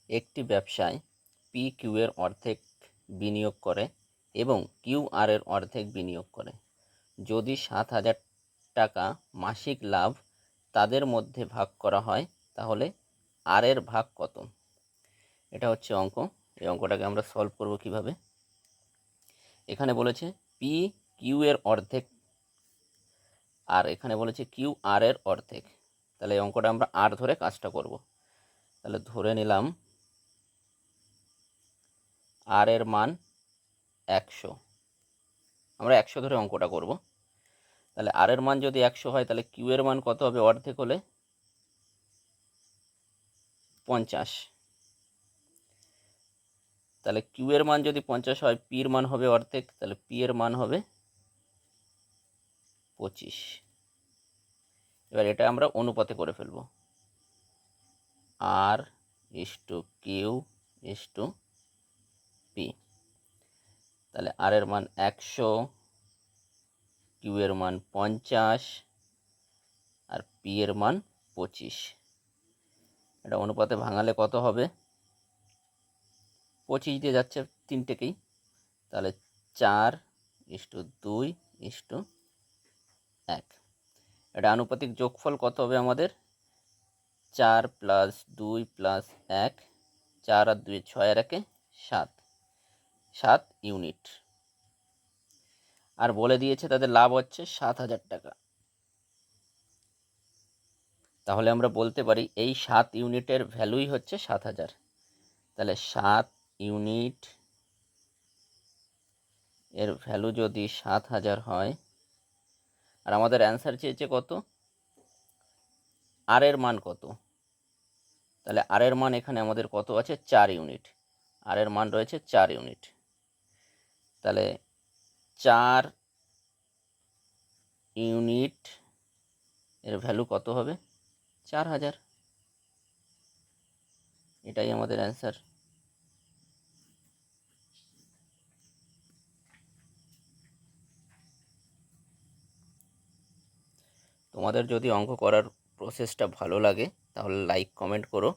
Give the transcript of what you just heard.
একটি ব্যবসায় P Q এর অর্ধেক বিনিয়োগ করে এবং কিউ আর এর অর্ধেক বিনিয়োগ করে। যদি 7,000 টাকা মাসিক লাভ তাদের মধ্যে ভাগ করা হয় তাহলে আর এর ভাগ কত? এটা হচ্ছে অঙ্ক। এই অঙ্কটাকে আমরা সলভ করব কিভাবে? এখানে বলেছে পি কিউ এর অর্ধেক আর এখানে বলেছে কিউ আর এর অর্ধেক। তাহলে এই অঙ্কটা আমরা আর ধরে কাজটা করব। তাহলে ধরে নিলাম আর এর মান 100। আমরা 100 ধরে অঙ্কটা করব। তাহলে আর এর মান যদি 100 হয় তাহলে কিউ এর মান কত হবে? অর্ধেক হলে 50। তাহলে কিউ এর মান যদি 50 হয়, পি এর মান হবে অর্ধেক, তাহলে পি এর মান হবে 25। এবার এটা আমরা অনুপাতে করে ফেলবো, আর is to Q is to P. তাহলে আর এর মান 100, কিউ এর মান 50 আর পি এর মান 25। এটা অনুপাতে ভাঙালে কত হবে? 25 দিয়ে যাচ্ছে তিনটেকেই, তাহলে 4:2:1। এটা আনুপাতিক যোগফল কত হবে আমাদের? 4 + 2 + 1, 4 আর 2 6 আর 1 7, 7 ইউনিট। আর বলে দিয়েছে তাদের লাভ হচ্ছে 7,000 টাকা। তাহলে আমরা বলতে পারি এই 7 ইউনিটের ভ্যালুই হচ্ছে 7,000। তাহলে 7 ইউনিট এর ভ্যালু যদি 7,000 হয়, আর আমাদের অ্যান্সার চেয়েছে কত? আর এর মান কত? তাহলে আর এর মান এখানে আমাদের কত আছে? 4 ইউনিট। আর এর মান রয়েছে 4 ইউনিট। তাহলে 4 ইউনিট এর ভ্যালু কত হবে? 4,000। এটাই আমাদের অ্যান্সার। তোমাদের যদি অঙ্ক করার প্রসেসটা ভালো লাগে তাহলে লাইক কমেন্ট করো।